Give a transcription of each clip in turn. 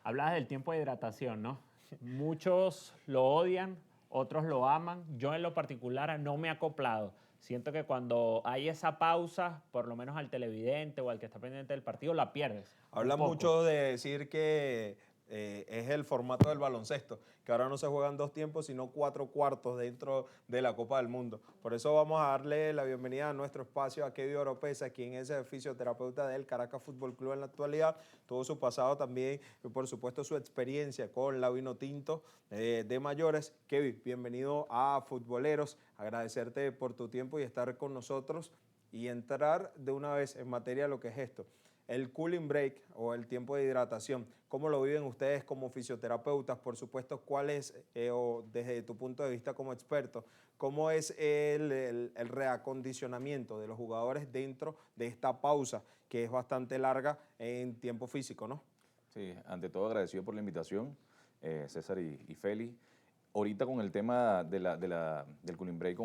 Hablabas del tiempo de hidratación, ¿no? Muchos lo odian, otros lo aman. Yo en lo particular no me he acoplado. Siento que cuando hay esa pausa, por lo menos al televidente o al que está pendiente del partido, la pierdes un Hablan poco. mucho de decir que es el formato del baloncesto, que ahora no se juegan 2 tiempos, sino 4 cuartos dentro de la Copa del Mundo. Por eso vamos a darle la bienvenida a nuestro espacio a Kevin Oropesa, quien es el fisioterapeuta del Caracas Fútbol Club en la actualidad, todo su pasado también y por supuesto su experiencia con la Vinotinto de mayores. Kevin, bienvenido a Futboleros, agradecerte por tu tiempo y estar con nosotros y entrar de una vez en materia de lo que es esto. El cooling break o el tiempo de hidratación, ¿cómo lo viven ustedes como fisioterapeutas? Por supuesto, ¿cuál es, o desde tu punto de vista como experto, cómo es el reacondicionamiento de los jugadores dentro de esta pausa que es bastante larga en tiempo físico, ¿no? Sí, ante todo agradecido por la invitación, César y Feli. Ahorita con el tema del cooling break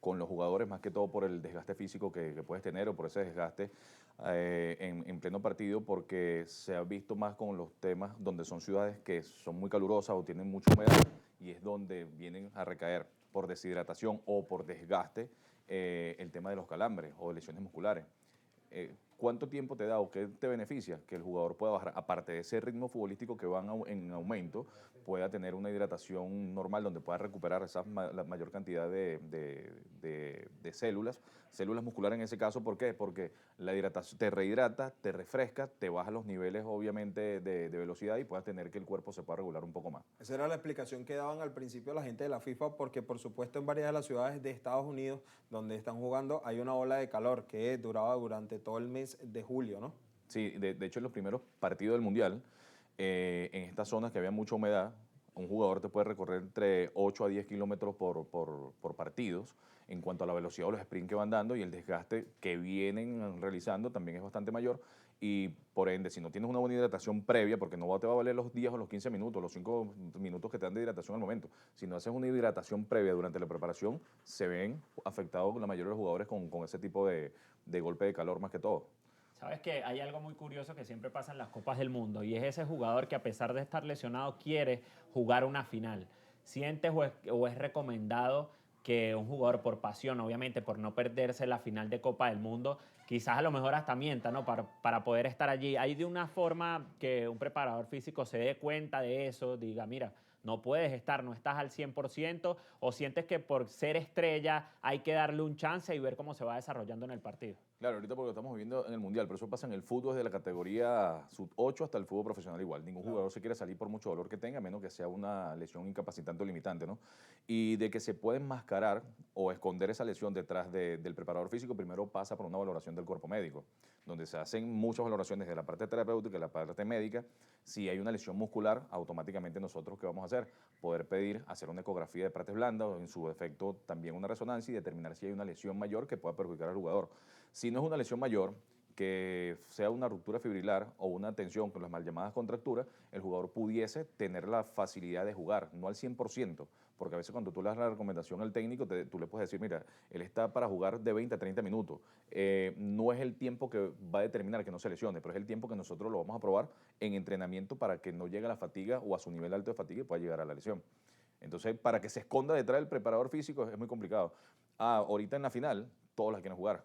con los jugadores, más que todo por el desgaste físico que puedes tener o por ese desgaste en pleno partido, porque se ha visto más con los temas donde son ciudades que son muy calurosas o tienen mucha humedad y es donde vienen a recaer por deshidratación o por desgaste el tema de los calambres o lesiones musculares. ¿Cuánto tiempo te da o qué te beneficia? Que el jugador pueda bajar, aparte de ese ritmo futbolístico que va en aumento, pueda tener una hidratación normal donde pueda recuperar la mayor cantidad de células musculares en ese caso. ¿Por qué? Porque la hidratación te rehidrata, te refresca, te baja los niveles obviamente de velocidad y puedas tener que el cuerpo se pueda regular un poco más. Esa era la explicación que daban al principio la gente de la FIFA, porque por supuesto en varias de las ciudades de Estados Unidos donde están jugando hay una ola de calor que duraba durante todo el mes de julio, ¿no? Sí, de hecho en los primeros partidos del Mundial, en estas zonas que había mucha humedad, un jugador te puede recorrer entre 8 a 10 kilómetros por partidos en cuanto a la velocidad o los sprints que van dando y el desgaste que vienen realizando también es bastante mayor y por ende si no tienes una buena hidratación previa, porque no te va a valer los 10 o los 15 minutos, los 5 minutos que te dan de hidratación al momento, si no haces una hidratación previa durante la preparación, se ven afectados la mayoría de los jugadores con ese tipo de golpe de calor más que todo. Sabes que hay algo muy curioso que siempre pasa en las Copas del Mundo y es ese jugador que a pesar de estar lesionado quiere jugar una final. ¿Sientes o es recomendado que un jugador por pasión, obviamente por no perderse la final de Copa del Mundo, quizás a lo mejor hasta mienta, ¿no? Para poder estar allí? ¿Hay de una forma que un preparador físico se dé cuenta de eso, diga, mira, no puedes estar, no estás al 100%, o sientes que por ser estrella hay que darle un chance y ver cómo se va desarrollando en el partido? Claro, ahorita porque lo estamos viviendo en el Mundial, pero eso pasa en el fútbol desde la categoría sub-8 hasta el fútbol profesional igual. Ningún jugador se quiere salir por mucho dolor que tenga, a menos que sea una lesión incapacitante o limitante, ¿no? Y de que se puede enmascarar o esconder esa lesión detrás del preparador físico, primero pasa por una valoración del cuerpo médico, donde se hacen muchas valoraciones de la parte terapéutica y la parte médica. Si hay una lesión muscular, automáticamente nosotros, ¿qué vamos a hacer? Poder pedir hacer una ecografía de partes blandas o en su defecto también una resonancia y determinar si hay una lesión mayor que pueda perjudicar al jugador. Si no es una lesión mayor, que sea una ruptura fibrilar o una tensión con las mal llamadas contracturas, el jugador pudiese tener la facilidad de jugar, no al 100%, porque a veces cuando tú le das la recomendación al técnico, tú le puedes decir, mira, él está para jugar de 20 a 30 minutos. No es el tiempo que va a determinar que no se lesione, pero es el tiempo que nosotros lo vamos a probar en entrenamiento para que no llegue a la fatiga o a su nivel alto de fatiga y pueda llegar a la lesión. Entonces, para que se esconda detrás del preparador físico es muy complicado. Ahorita en la final, todos las quieren jugar.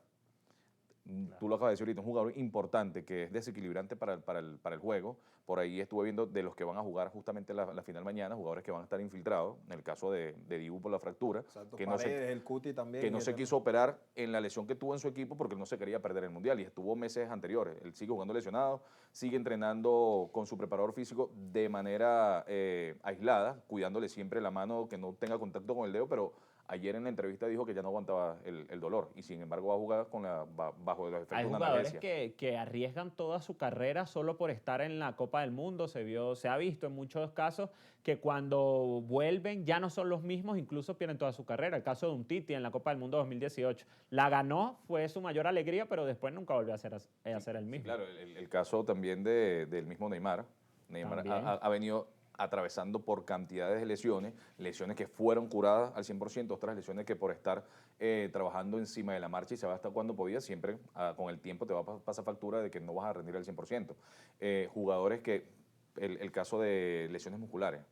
Tú lo acabas de decir ahorita, un jugador importante que es desequilibrante para el juego. Por ahí estuve viendo de los que van a jugar justamente la final mañana, jugadores que van a estar infiltrados, en el caso de Dibu por la fractura, Exacto, que Paredes, el Cuti también. que no se quiso operar en la lesión que tuvo en su equipo porque no se quería perder el Mundial y estuvo meses anteriores. Él sigue jugando lesionado, sigue entrenando con su preparador físico de manera aislada, cuidándole siempre la mano que no tenga contacto con el dedo, pero ayer en la entrevista dijo que ya no aguantaba el dolor y sin embargo va a jugar bajo los efectos Hay de una jugadores analgesia. que arriesgan toda su carrera solo por estar en la Copa del Mundo. Se ha visto en muchos casos que cuando vuelven ya no son los mismos, incluso pierden toda su carrera. El caso de Umtiti en la Copa del Mundo 2018. La ganó, fue su mayor alegría, pero después nunca volvió a ser el Sí, mismo. claro, el caso también del mismo Neymar. Neymar También. ha venido atravesando por cantidades de lesiones que fueron curadas al 100%, otras lesiones que por estar trabajando encima de la marcha y se va hasta cuando podía, siempre con el tiempo te va a pasar factura de que no vas a rendir al 100%. Jugadores que el caso de lesiones musculares.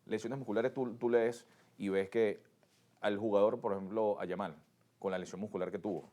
Lesiones musculares tú lees y ves que al jugador, por ejemplo, a Yamal, con la lesión muscular que tuvo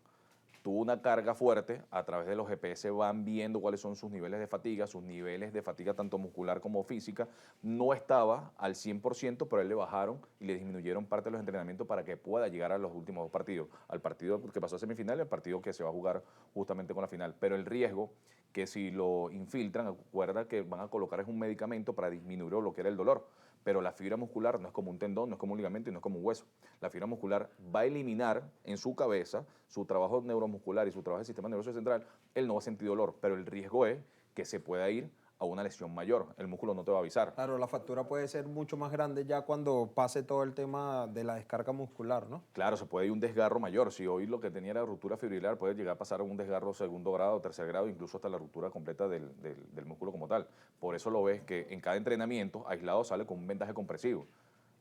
una carga fuerte, a través de los GPS van viendo cuáles son sus niveles de fatiga tanto muscular como física. No estaba al 100%, pero a él le bajaron y le disminuyeron parte de los entrenamientos para que pueda llegar a los últimos dos partidos, al partido que pasó a semifinal y al partido que se va a jugar justamente con la final. Pero el riesgo que si lo infiltran, acuerda que van a colocar es un medicamento para disminuir lo que era el dolor. Pero la fibra muscular no es como un tendón, no es como un ligamento y no es como un hueso. La fibra muscular va a eliminar en su cabeza su trabajo neuromuscular y su trabajo del sistema nervioso central. Él no va a sentir dolor, pero el riesgo es que se pueda ir a una lesión mayor. El músculo no te va a avisar. Claro, la factura puede ser mucho más grande ya cuando pase todo el tema de la descarga muscular, ¿no? Claro, se puede ir un desgarro mayor. Si hoy lo que tenía era ruptura fibrilar, puede llegar a pasar a un desgarro segundo grado, tercer grado, incluso hasta la ruptura completa del músculo como tal. Por eso lo ves que en cada entrenamiento aislado sale con un vendaje compresivo.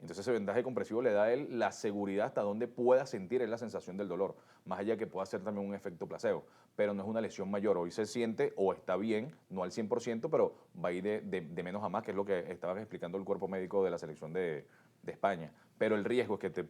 Entonces ese vendaje compresivo le da a él la seguridad hasta donde pueda sentir él la sensación del dolor, más allá que pueda ser también un efecto placebo, pero no es una lesión mayor. Hoy se siente o está bien, no al 100%, pero va a ir de menos a más, que es lo que estaba explicando el cuerpo médico de la selección de España. Pero el riesgo es que te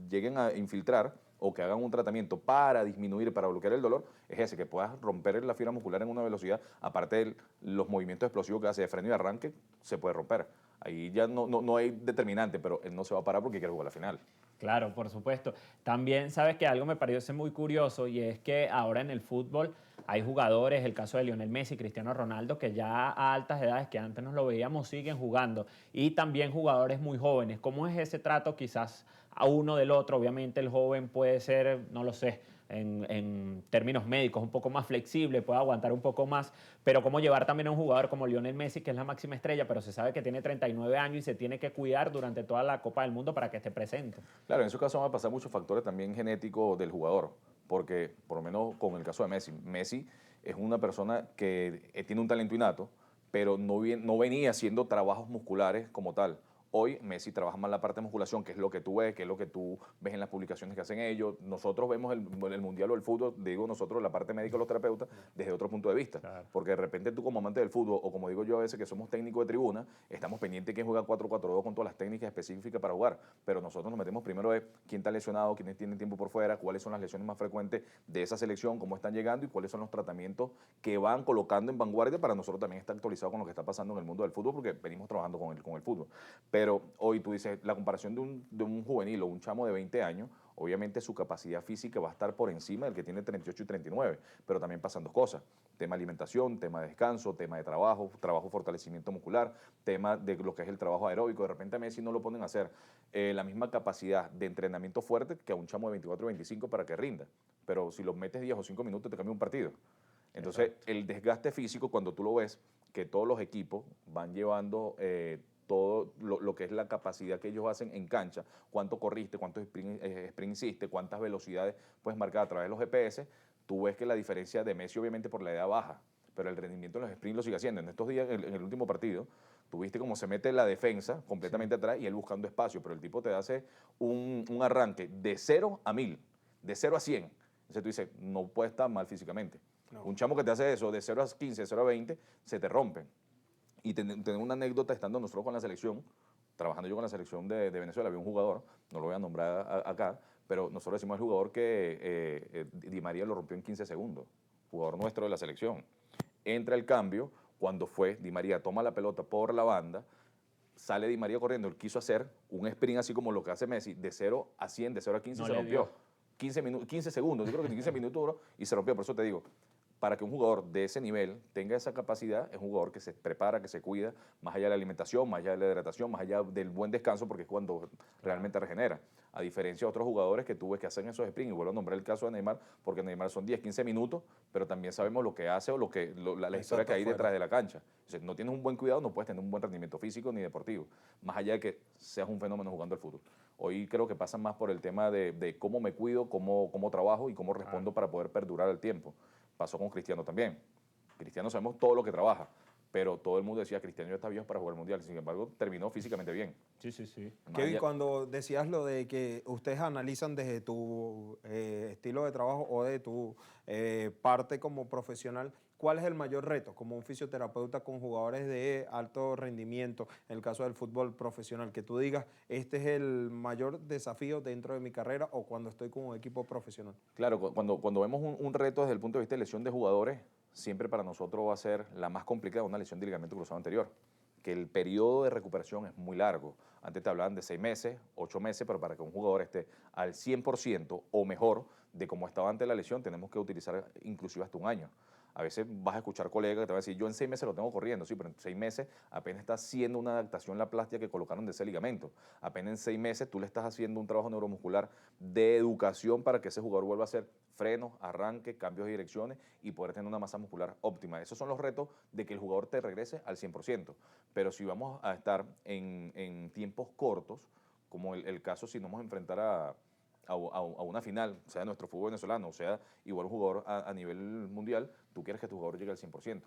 lleguen a infiltrar o que hagan un tratamiento para disminuir, para bloquear el dolor, es ese, que puedas romper la fibra muscular en una velocidad, aparte de los movimientos explosivos que hace de freno y arranque, se puede romper. Ahí ya no hay determinante, pero él no se va a parar porque quiere jugar la final. Claro, por supuesto. También sabes que algo me parece muy curioso y es que ahora en el fútbol hay jugadores, el caso de Lionel Messi, Cristiano Ronaldo, que ya a altas edades que antes no lo veíamos siguen jugando, y también jugadores muy jóvenes. ¿Cómo es ese trato quizás a uno del otro? Obviamente el joven puede ser, no lo sé, en términos médicos, un poco más flexible, puede aguantar un poco más, pero cómo llevar también a un jugador como Lionel Messi, que es la máxima estrella, pero se sabe que tiene 39 años y se tiene que cuidar durante toda la Copa del Mundo para que esté presente. Claro, en su caso van a pasar muchos factores también genéticos del jugador, porque por lo menos con el caso de Messi es una persona que tiene un talento innato, pero no venía haciendo trabajos musculares como tal. Hoy Messi trabaja más la parte de musculación, que es lo que tú ves, que es lo que tú ves en las publicaciones que hacen ellos. Nosotros vemos el Mundial o el fútbol, digo nosotros, la parte médica, los terapeutas, desde otro punto de vista. Claro. Porque de repente tú como amante del fútbol, o como digo yo a veces que somos técnicos de tribuna, estamos pendientes de quién juega 4-4-2 con todas las técnicas específicas para jugar. Pero nosotros nos metemos primero en quién está lesionado, quiénes tienen tiempo por fuera, cuáles son las lesiones más frecuentes de esa selección, cómo están llegando y cuáles son los tratamientos que van colocando en vanguardia para nosotros también estar actualizados con lo que está pasando en el mundo del fútbol, porque venimos trabajando con el fútbol. Pero hoy tú dices, la comparación de un juvenil o un chamo de 20 años, obviamente su capacidad física va a estar por encima del que tiene 38 y 39, pero también pasan dos cosas: tema de alimentación, tema de descanso, tema de trabajo fortalecimiento muscular, tema de lo que es el trabajo aeróbico. De repente a Messi no lo ponen a hacer la misma capacidad de entrenamiento fuerte que a un chamo de 24 o 25 para que rinda, pero si lo metes 10 o 5 minutos te cambia un partido. Entonces, exacto, el desgaste físico, cuando tú lo ves, que todos los equipos van llevando todo lo que es la capacidad que ellos hacen en cancha, cuánto corriste, cuántos sprint hiciste, cuántas velocidades puedes marcar a través de los GPS, tú ves que la diferencia de Messi obviamente por la edad baja, pero el rendimiento en los sprints lo sigue haciendo. En estos días, en el último partido, tuviste cómo se mete la defensa completamente atrás y él buscando espacio, pero el tipo te hace un arranque de 0 a 1000, de 0 a 100. Entonces tú dices, no puede estar mal físicamente. No. Un chamo que te hace eso de 0 a 15, 0 a 20, se te rompen. Y tener una anécdota estando nosotros con la selección, trabajando yo con la selección de Venezuela, había un jugador, no lo voy a nombrar acá, pero nosotros decimos al jugador que Di María lo rompió en 15 segundos, jugador nuestro de la selección. Entra el cambio, cuando fue, Di María toma la pelota por la banda, sale Di María corriendo, él quiso hacer un sprint así como lo que hace Messi, de 0 a 100, de 0 a 15, no se rompió. 15 segundos, yo creo que 15 minutos duró y se rompió. Por eso te digo, para que un jugador de ese nivel tenga esa capacidad, es un jugador que se prepara, que se cuida, más allá de la alimentación, más allá de la hidratación, más allá del buen descanso, porque es cuando realmente regenera. A diferencia de otros jugadores que tú ves que hacen esos sprints, y vuelvo a nombrar el caso de Neymar, porque Neymar son 10, 15 minutos, pero también sabemos lo que hace o la historia que hay detrás de la cancha. O sea, no tienes un buen cuidado, no puedes tener un buen rendimiento físico ni deportivo, más allá de que seas un fenómeno jugando al fútbol. Hoy creo que pasa más por el tema de cómo me cuido, cómo trabajo y cómo respondo para poder perdurar el tiempo. Pasó con Cristiano también. Cristiano sabemos todo lo que trabaja, pero todo el mundo decía, Cristiano ya está viejo para jugar el Mundial. Sin embargo, terminó físicamente bien. Sí, sí, sí. Kevin, cuando decías lo de que ustedes analizan desde tu estilo de trabajo o de tu parte como profesional, ¿cuál es el mayor reto como un fisioterapeuta con jugadores de alto rendimiento, en el caso del fútbol profesional? Que tú digas, este es el mayor desafío dentro de mi carrera o cuando estoy con un equipo profesional. Claro, cuando vemos un reto desde el punto de vista de lesión de jugadores, siempre para nosotros va a ser la más complicada una lesión de ligamento cruzado anterior, que el periodo de recuperación es muy largo. Antes te hablaban de 6 meses, 8 meses, pero para que un jugador esté al 100% o mejor de como estaba antes de la lesión, tenemos que utilizar inclusive hasta un año. A veces vas a escuchar colegas que te van a decir, yo en 6 meses lo tengo corriendo, sí, pero en 6 meses apenas está haciendo una adaptación la plástica que colocaron de ese ligamento. Apenas en 6 meses tú le estás haciendo un trabajo neuromuscular de educación para que ese jugador vuelva a hacer frenos, arranque, cambios de direcciones y poder tener una masa muscular óptima. Esos son los retos de que el jugador te regrese al 100%. Pero si vamos a estar en tiempos cortos, como el caso si nos vamos a enfrentar a una final, sea nuestro fútbol venezolano, o sea igual un jugador a nivel mundial, tú quieres que tu jugador llegue al 100%.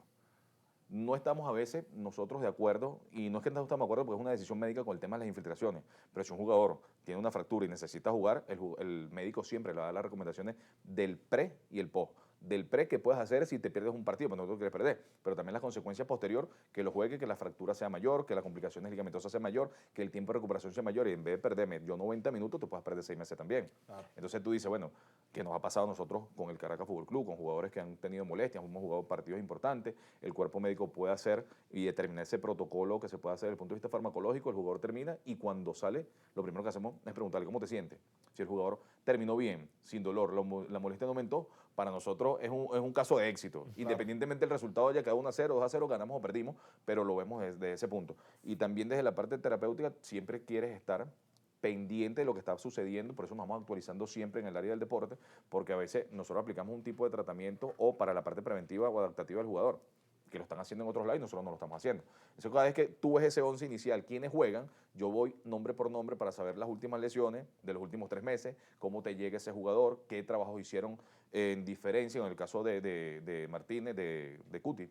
No estamos a veces nosotros de acuerdo, y no es que no estamos de acuerdo porque es una decisión médica con el tema de las infiltraciones, pero si un jugador tiene una fractura y necesita jugar, el médico siempre le va a dar las recomendaciones del pre y el post. Del pre que puedes hacer si te pierdes un partido, pues no te lo quieres perder, pero también las consecuencias posterior, que lo juegue, que la fractura sea mayor, que las complicaciones ligamentosas sea mayor, que el tiempo de recuperación sea mayor, y en vez de perderme yo 90 minutos, tú puedes perder 6 meses también. Claro. Entonces tú dices, bueno, ¿qué nos ha pasado a nosotros con el Caracas Fútbol Club, con jugadores que han tenido molestias, hemos jugado partidos importantes, el cuerpo médico puede hacer y determinar ese protocolo que se puede hacer desde el punto de vista farmacológico, el jugador termina y cuando sale, lo primero que hacemos es preguntarle cómo te sientes. Si el jugador terminó bien, sin dolor, la molestia no aumentó, para nosotros es un caso de éxito. Claro. Independientemente del resultado, haya quedado 1-0, 2-0, ganamos o perdimos, pero lo vemos desde ese punto. Y también desde la parte terapéutica, siempre quieres estar pendiente de lo que está sucediendo, por eso nos vamos actualizando siempre en el área del deporte, porque a veces nosotros aplicamos un tipo de tratamiento o para la parte preventiva o adaptativa del jugador, que lo están haciendo en otros lados y nosotros no lo estamos haciendo. Eso cada vez que tú ves ese 11 inicial, quiénes juegan, yo voy nombre por nombre para saber las últimas lesiones de los últimos 3 meses, cómo te llega ese jugador, qué trabajos hicieron en diferencia, en el caso de Martínez, de Cuti,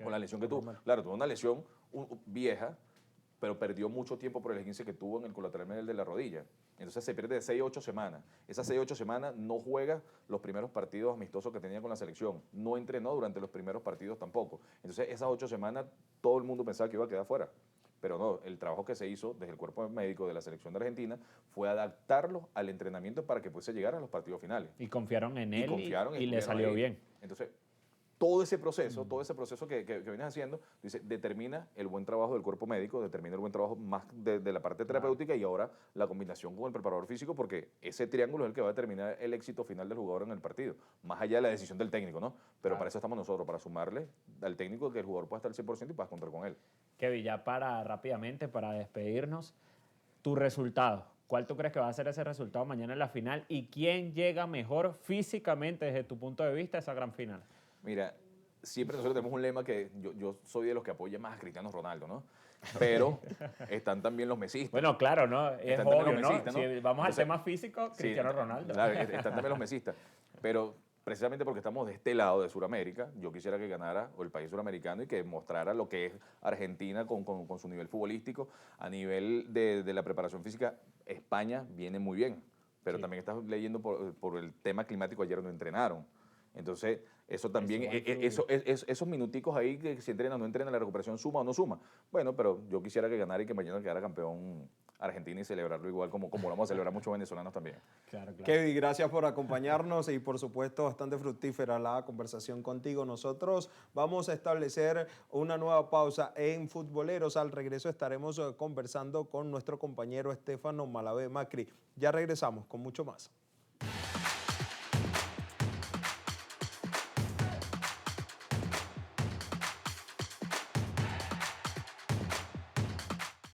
con la lesión que tuvo. Claro, tuvo una lesión vieja, pero perdió mucho tiempo por el esguince que tuvo en el colateral medial de la rodilla. Entonces se pierde de 6 a 8 semanas. Esas 6 a 8 semanas no juega los primeros partidos amistosos que tenía con la selección. No entrenó durante los primeros partidos tampoco. Entonces esas 8 semanas todo el mundo pensaba que iba a quedar fuera. Pero no, el trabajo que se hizo desde el cuerpo médico de la selección de Argentina fue adaptarlo al entrenamiento para que pudiese llegar a los partidos finales. Y confiaron en él y le salió bien. Entonces, todo ese proceso que vienes haciendo, dice, determina el buen trabajo del cuerpo médico, determina el buen trabajo más de la parte terapéutica y ahora la combinación con el preparador físico, porque ese triángulo es el que va a determinar el éxito final del jugador en el partido, más allá de la decisión del técnico, ¿no? Pero para eso estamos nosotros, para sumarle al técnico que el jugador pueda estar al 100% y puedas contar con él. Kevin, ya rápidamente, para despedirnos, tu resultado. ¿Cuál tú crees que va a ser ese resultado mañana en la final? ¿Y quién llega mejor físicamente desde tu punto de vista a esa gran final? Mira, siempre nosotros tenemos un lema que yo soy de los que apoya más a Cristiano Ronaldo, ¿no? Pero están también los mesistas. Bueno, claro, ¿no? Es obvio, ¿no? Mesistas, ¿no? Si vamos al tema físico, Cristiano Ronaldo. Claro, están también los mesistas. Pero precisamente porque estamos de este lado de Sudamérica, yo quisiera que ganara el país suramericano y que mostrara lo que es Argentina con su nivel futbolístico. A nivel de la preparación física, España viene muy bien. Pero también estás leyendo por el tema climático, ayer no entrenaron. Entonces, eso también, esos minuticos ahí que si entrenan o no entrenan, la recuperación suma o no suma. Bueno, pero yo quisiera que ganara y que mañana quedara campeón Argentina y celebrarlo igual como lo vamos a celebrar muchos venezolanos también. Claro. Kevin, gracias por acompañarnos y por supuesto bastante fructífera la conversación contigo. Nosotros vamos a establecer una nueva pausa en Futboleros. Al regreso estaremos conversando con nuestro compañero Estefano Malavé Macri. Ya regresamos con mucho más.